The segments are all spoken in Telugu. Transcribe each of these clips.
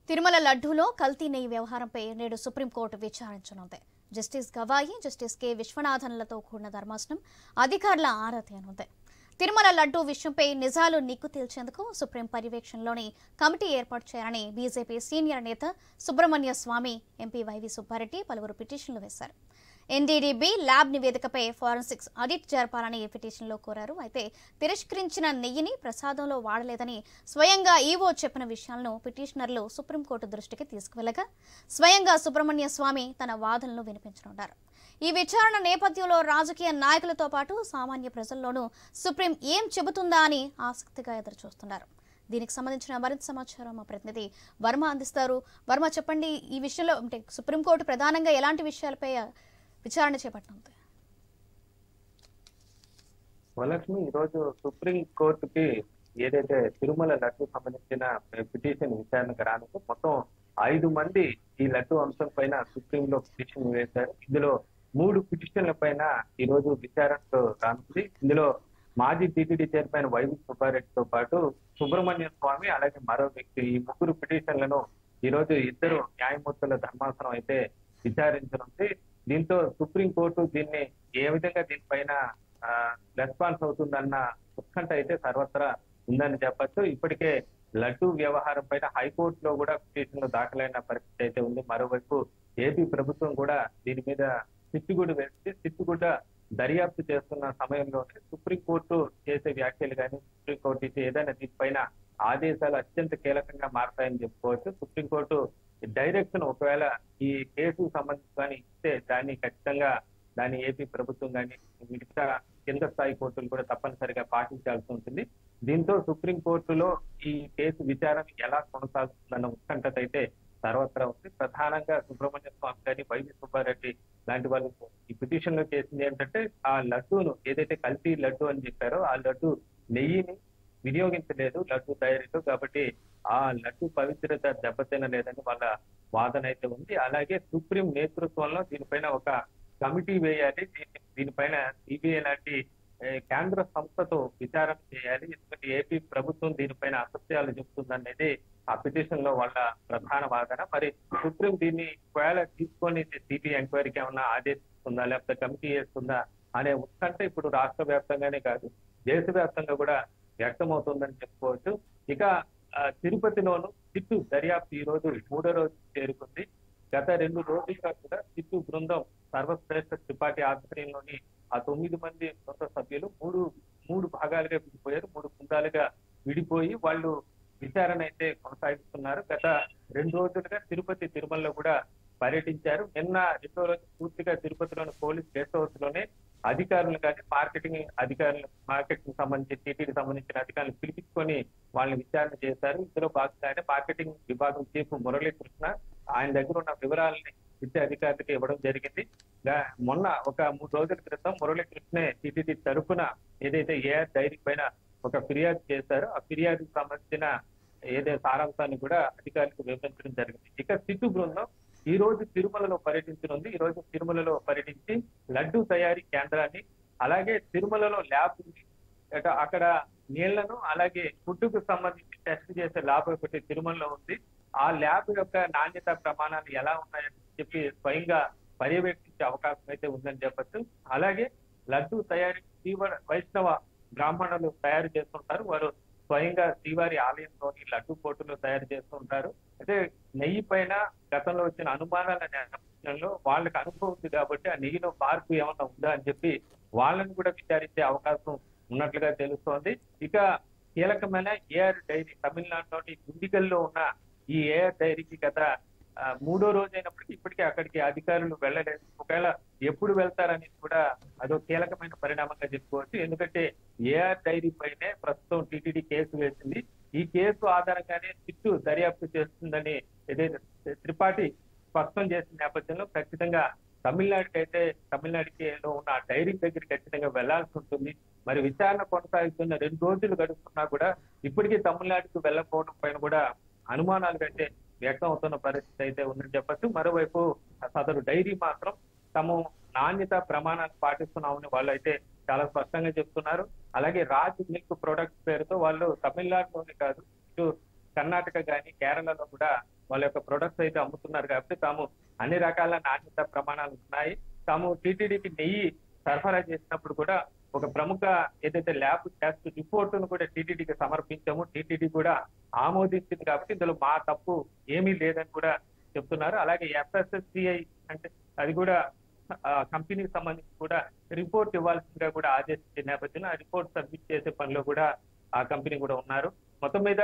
తిరుమల లడ్డూలో కల్తీ నెయ్యి వ్యవహారంపై నేడు సుప్రీంకోర్టు విచారించనుంది. జస్టిస్ గవాయి, జస్టిస్ కె విశ్వనాథన్లతో కూడిన ధర్మాసనం అధికారుల ఆరా తీయనుంది. తిరుమల లడ్డూ విషయంపై నిజాలు నిగ్గు తేల్చేందుకు సుప్రీం పర్యవేక్షణలోని కమిటీ ఏర్పాటు చేయాలని బీజేపీ సీనియర్ నేత సుబ్రహ్మణ్య స్వామి, ఎంపీ వైవి సుబ్బారెడ్డి పలువురు పిటిషన్లు వేశారు. ఎన్డీడీబీ ల్యాబ్ నివేదికపై ఫోరెన్సిక్స్ ఆడిట్ జరపాలని పిటిషన్లో కోరారు. అయితే తిరస్కరించిన నెయ్యిని ప్రసాదంలో వాడలేదని స్వయంగా ఈవో చెప్పిన విషయాలను పిటిషనర్లు సుప్రీంకోర్టు దృష్టికి తీసుకువెళ్లగా స్వయంగా సుబ్రహ్మణ్య స్వామి తన వాదనలు వినిపించనున్నారు. ఈ విచారణ నేపథ్యంలో రాజకీయ నాయకులతో పాటు సామాన్య ప్రజల్లోనూ సుప్రీం ఏం చెబుతుందా అని ఆసక్తిగా ఎదురుచూస్తున్నారు. దీనికి సంబంధించిన మరింత సమాచారం మా ప్రతినిధి వర్మ అందిస్తారు. వర్మ, చెప్పండి, ఈ విషయంలో అంటే సుప్రీంకోర్టు ప్రధానంగా ఎలాంటి విషయాలపై విచారణ చేపట్టనుంది? వరలక్ష్మి, ఈరోజు సుప్రీం కోర్టుకి ఏదైతే తిరుమల లడ్డు సంబంధించిన పిటిషన్ విచారణకు రానుందో మొత్తం 5 మంది ఈ లడ్డు అంశం పైన సుప్రీంలో పిటిషన్ వేశారు. ఇందులో 3 పిటిషన్ల పైన ఈ రోజు విచారణకు రానుంది. ఇందులో మాజీ టీటీడీ చైర్మన్ వైవి సుబ్బారెడ్డితో పాటు సుబ్రహ్మణ్య స్వామి, అలాగే మరో వ్యక్తి, ఈ 3 పిటిషన్లను ఈ రోజు 2 న్యాయమూర్తుల ధర్మాసనం అయితే విచారించనుంది. దీంతో సుప్రీంకోర్టు దీన్ని ఏ విధంగా దీనిపైన రెస్పాన్స్ అవుతుందన్న ఉత్కంఠ అయితే సర్వత్రా ఉందని చెప్పచ్చు. ఇప్పటికే లడ్డూ వ్యవహారం పైన హైకోర్టులో కూడా పిటిషన్లు దాఖలైన పరిస్థితి అయితే ఉంది. మరోవైపు ఏపీ ప్రభుత్వం కూడా దీని మీద సిట్టుగుడు వేసి సిట్టుగుడ్డ దర్యాప్తు చేస్తున్న సమయంలోనే సుప్రీంకోర్టు చేసే వ్యాఖ్యలు కానీ, సుప్రీంకోర్టు ఇచ్చే ఏదైనా దీనిపైన ఆదేశాలు అత్యంత కీలకంగా మారతాయని చెప్పుకోవచ్చు. సుప్రీంకోర్టు డైరెక్షన్ ఒకవేళ ఈ కేసు సంబంధించి ఇస్తే దాన్ని ఖచ్చితంగా దాని ఏపీ ప్రభుత్వం కానీ మిగతా కింద స్థాయి కోర్టులు కూడా తప్పనిసరిగా పాటించాల్సి ఉంటుంది. దీంతో సుప్రీంకోర్టులో ఈ కేసు విచారణ ఎలా కొనసాగుతుందన్న ఉత్కంఠత అయితే సర్వత్రా ఉంది. ప్రధానంగా సుబ్రహ్మణ్య స్వామి కానీ, వైవి సుబ్బారెడ్డి లాంటి వాళ్ళు ఈ పిటిషన్ లో చేసింది ఏంటంటే, ఆ లడ్డూను ఏదైతే కల్తీ లడ్డు అని చెప్పారో ఆ లడ్డు నెయ్యిని వినియోగించలేదు లడ్డు తయారీలో, కాబట్టి ఆ లడ్డు పవిత్రత దెబ్బతినలేదని వాళ్ళ వాదన అయితే ఉంది. అలాగే సుప్రీం నేతృత్వంలో దీనిపైన ఒక కమిటీ వేయాలి, దీనిపైన సిబిఐ లాంటి కేంద్ర సంస్థతో విచారణ చేయాలి, ఎందుకంటే ఏపీ ప్రభుత్వం దీనిపైన అసత్యాలు చెబుతుందనేది ఆ పిటిషన్ లో వాళ్ళ ప్రధాన వాదన. మరి సుప్రీం దీన్ని ఒకవేళ తీసుకొని సిబిఐ ఎంక్వైరీకి ఏమన్నా ఆదేశిస్తుందా, లేకపోతే కమిటీ వేస్తుందా అనే ఉత్కంఠ ఇప్పుడు రాష్ట్ర వ్యాప్తంగానే కాదు దేశవ్యాప్తంగా కూడా వ్యక్తమవుతుందని చెప్పుకోవచ్చు. ఇక తిరుపతిలోను సిట్టు దర్యాప్తు ఈ రోజు 3వ రోజు చేరుకుంది. గత 2 రోజులుగా కూడా సిట్టు బృందం సర్వశ్రేష్ఠ త్రిపాఠి ఆధ్వర్యంలోని ఆ 9 మంది బృంద సభ్యులు మూడు భాగాలుగా విడిపోయారు. 3 బృందాలుగా విడిపోయి వాళ్ళు విచారణ అయితే కొనసాగిస్తున్నారు. గత 2 రోజులుగా తిరుమలలో కూడా పర్యటించారు. నిన్న 2వ రోజు పూర్తిగా తిరుపతిలోని పోలీస్ గెస్ట్ హౌస్ లోనే అధికారులు కానీ, మార్కెటింగ్ సంబంధించి టీటీడీ సంబంధించిన అధికారులు పిలిపించుకొని వాళ్ళని విచారణ చేశారు. ఇందులో భాగంగానే మార్కెటింగ్ విభాగం చీఫ్ మురళీకృష్ణ ఆయన దగ్గర ఉన్న వివరాలని విద్యా అధికారులకు ఇవ్వడం జరిగింది. మొన్న ఒక 3 రోజుల క్రితం మురళీకృష్ణే టీటీడీ తరఫున ఏదైతే ఏఆర్ డైరీ పైన ఒక ఫిర్యాదు చేశారో ఆ ఫిర్యాదుకు సంబంధించిన ఏదైతే సారాంశాన్ని కూడా అధికారులకు వివరించడం జరిగింది. ఇక సిట్టు బృందం ఈ రోజు తిరుమలలో పర్యటించనుంది. ఈ రోజు తిరుమలలో పర్యటించి లడ్డూ తయారీ కేంద్రాన్ని, అలాగే తిరుమలలో ల్యాబ్ ఉంది, అక్కడ నీళ్లను అలాగే ఫుడ్కు సంబంధించి టెస్ట్ చేసే ల్యాబ్ ఒకటి తిరుమలలో ఉంది. ఆ ల్యాబ్ యొక్క నాణ్యత ప్రమాణాలు ఎలా ఉన్నాయని చెప్పి స్వయంగా పర్యవేక్షించే అవకాశం అయితే ఉందని చెప్పచ్చు. అలాగే లడ్డూ తయారీ వైష్ణవ బ్రాహ్మణులు తయారు చేస్తుంటారు. వారు స్వయంగా శ్రీవారి ఆలయంలోని లడ్డూ పోటులు తయారు చేస్తుంటారు. అయితే నెయ్యి పైన గతంలో వచ్చిన అనుమానాల నేపథ్యంలో వాళ్ళకి అనుభవం ఉంది కాబట్టి ఆ నెయ్యిలో మార్పు ఏమన్నా ఉందా అని చెప్పి వాళ్ళని కూడా విచారించే అవకాశం ఉన్నట్లుగా తెలుస్తోంది. ఇక కీలకమైన ఏఆర్ డైరీ తమిళనాడులోని గుండిగల్లో ఉన్న ఈ ఏఆర్ డైరీకి గత 3వ రోజు అయినప్పటికీ ఇప్పటికీ అక్కడికి అధికారులు వెళ్ళలేదు. ఒకవేళ ఎప్పుడు వెళ్తారని కూడా అదో కీలకమైన పరిణామంగా చెప్పుకోవచ్చు. ఎందుకంటే ఏఆర్ డైరీ పైనే ప్రస్తుతం టీటీడీ కేసు వేసింది. ఈ కేసు ఆధారంగానే సిట్టు దర్యాప్తు చేస్తుందని ఏదైతే త్రిపాఠి స్పష్టం చేసిన నేపథ్యంలో ఖచ్చితంగా తమిళనాడుకి ఉన్న డైరీ దగ్గరికి ఖచ్చితంగా వెళ్లాల్సి ఉంటుంది. మరి విచారణ కొనసాగుతున్న 2 రోజులు గడుస్తున్నా కూడా ఇప్పటికీ తమిళనాడుకు వెళ్ళకపోవడం పైన కూడా అనుమానాలు కంటే వ్యక్తం అవుతున్న పరిస్థితి అయితే ఉందని చెప్పచ్చు. మరోవైపు సదరు డైరీ మాత్రం తాము నాణ్యత ప్రమాణాలు పాటిస్తున్నామని వాళ్ళు అయితే చాలా స్పష్టంగా చెప్తున్నారు. అలాగే రాజ్ మిల్క్ ప్రొడక్ట్స్ పేరుతో వాళ్ళు తమిళనాడులోనే కాదు, ఇటు కర్ణాటక కానీ కేరళలో కూడా వాళ్ళ యొక్క ప్రొడక్ట్స్ అయితే అమ్ముతున్నారు కాబట్టి తాము అన్ని రకాల నాణ్యత ప్రమాణాలు ఉన్నాయి. తాము టీటీడీకి నెయ్యి సరఫరా చేసినప్పుడు కూడా ఒక ప్రముఖ ఏదైతే ల్యాబ్ టెస్ట్ రిపోర్టును కూడా టీటీడీకి సమర్పించాము. టీటీడీ కూడా ఆమోదించింది కాబట్టి ఇందులో మా తప్పు ఏమీ లేదని కూడా చెప్తున్నారు. అలాగే FSSCI అంటే అది కూడా కంపెనీకి సంబంధించి కూడా రిపోర్ట్ ఇవ్వాల్సిందిగా కూడా ఆదేశించిన నేపథ్యంలో ఆ రిపోర్ట్ సబ్మిట్ చేసే పనిలో కూడా ఆ కంపెనీ కూడా ఉన్నారు. మొత్తం మీద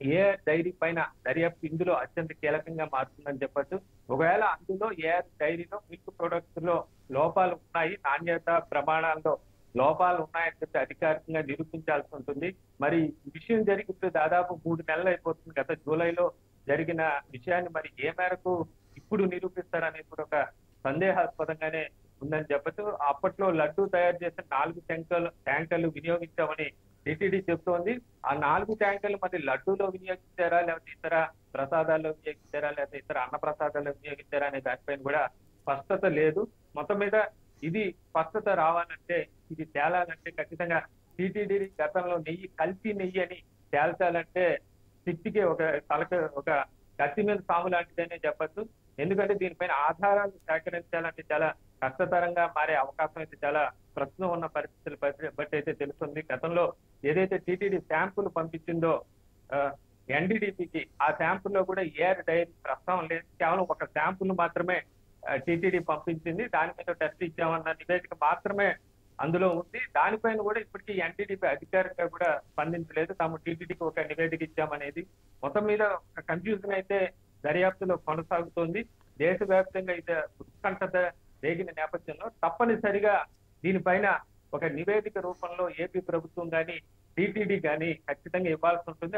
ఏఆర్ డైరీ పైన దర్యాప్తు ఇందులో అత్యంత కీలకంగా మారుతుందని చెప్పొచ్చు. ఒకవేళ అందులో ఏఆర్ డైరీలో మిల్క్ ప్రొడక్ట్స్ లో లోపాలు ఉన్నాయి, నాణ్యత ప్రమాణాల్లో లోపాలు ఉన్నాయని చెప్పి అధికారికంగా నిరూపించాల్సి ఉంటుంది. మరి ఈ విషయం జరిగి ఇప్పుడు దాదాపు 3 నెలలు అయిపోతుంది. గత జూలైలో జరిగిన విషయాన్ని మరి ఏ మేరకు ఇప్పుడు నిరూపిస్తారనేది కూడా ఒక సందేహాస్పదంగానే ఉందని చెప్పచ్చు. అప్పట్లో లడ్డూ తయారు చేసిన 4 ట్యాంకర్లు వినియోగించామని టీటీడీ చెప్తోంది. ఆ 4 ట్యాంకర్లు మరి లడ్డూలో వినియోగించారా, లేకపోతే ఇతర ప్రసాదాల్లో వినియోగించారా, లేకపోతే ఇతర అన్న ప్రసాదాల్లో వినియోగించారా అనే దానిపైన కూడా స్పష్టత లేదు. మొత్తం మీద ఇది స్పష్టత రావాలంటే, ఇది తేలాలంటే ఖచ్చితంగా టీటీడీ గతంలో కల్తీ నెయ్యి అని తేల్చాలంటే శక్తికి ఒక కత్తి మీద సాము లాంటిదనే చెప్పచ్చు. ఎందుకంటే దీనిపైన ఆధారాలు సేకరించాలంటే చాలా కష్టతరంగా మారే అవకాశం అయితే చాలా ప్రస్తుతం ఉన్న పరిస్థితులు బట్టి అయితే తెలుస్తుంది. గతంలో ఏదైతే టీటీడీ శాంపుల్ పంపించిందో NDDPకి, ఆ శాంపుల్ లో కూడా ఏఆర్ డైరీ ప్రస్తావన లేదు. కేవలం ఒక శాంపుల్ మాత్రమే టీటీడీ పంపించింది. దాని మీద టెస్ట్ ఇచ్చామన్న నివేదిక మాత్రమే అందులో ఉంది. దానిపైన కూడా ఇప్పటికీ NDDP అధికారికంగా కూడా స్పందించలేదు. తాము టీటీడీకి ఒక నివేదిక ఇచ్చామనేది. మొత్తం మీద కన్ఫ్యూజన్ అయితే దర్యాప్తులో కొనసాగుతోంది. దేశవ్యాప్తంగా అయితే ఉత్కంఠత రేగిన నేపథ్యంలో తప్పనిసరిగా దీనిపైన ఒక నివేదిక రూపంలో ఏపీ ప్రభుత్వం కానీ టీటీడీ కానీ ఖచ్చితంగా ఇవ్వాల్సి ఉంటుంది.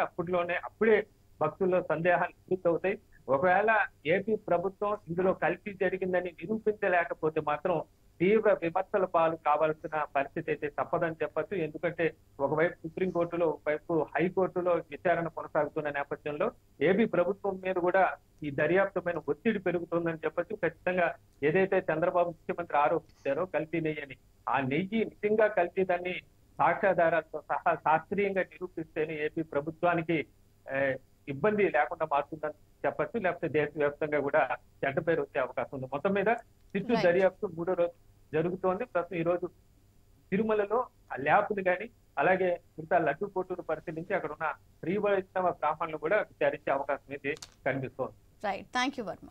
అప్పుడే భక్తుల్లో సందేహాలు నివృత్తవుతాయి. ఒకవేళ ఏపీ ప్రభుత్వం ఇందులో కల్తీ జరిగిందని నిరూపించలేకపోతే మాత్రం తీవ్ర విమర్శల పాలు కావాల్సిన పరిస్థితి అయితే తప్పదని చెప్పొచ్చు. ఎందుకంటే ఒకవైపు సుప్రీంకోర్టులో, ఒకవైపు హైకోర్టులో విచారణ కొనసాగుతున్న నేపథ్యంలో ఏపీ ప్రభుత్వం మీద కూడా ఈ దర్యాప్తు పైన ఒత్తిడి పెరుగుతుందని చెప్పొచ్చు. ఖచ్చితంగా ఏదైతే చంద్రబాబు ముఖ్యమంత్రి ఆరోపించారో కల్తీ నెయ్యి అని, ఆ నెయ్యి నిజంగా కల్తీదాన్ని సాక్ష్యాధారాలతో సహా శాస్త్రీయంగా నిరూపిస్తేనే ఏపీ ప్రభుత్వానికి ఇబ్బంది లేకుండా మారుతుందని చెప్పచ్చు. లేకపోతే దేశవ్యాప్తంగా కూడా చెడ్డ పేరు వచ్చే అవకాశం ఉంది. మొత్తం మీద సిట్టు దర్యాప్తు 3వ రోజు జరుగుతోంది. ప్రస్తుతం ఈ రోజు తిరుమలలో ఆ ల్యాబ్ను కానీ అలాగే మిగతా లడ్డు కోర్టును పరిశీలించి అక్కడ ఉన్న శ్రీ వైష్ణవ బ్రాహ్మణులు కూడా విచారించే అవకాశం అయితే కనిపిస్తోంది. Right, thank you Varma.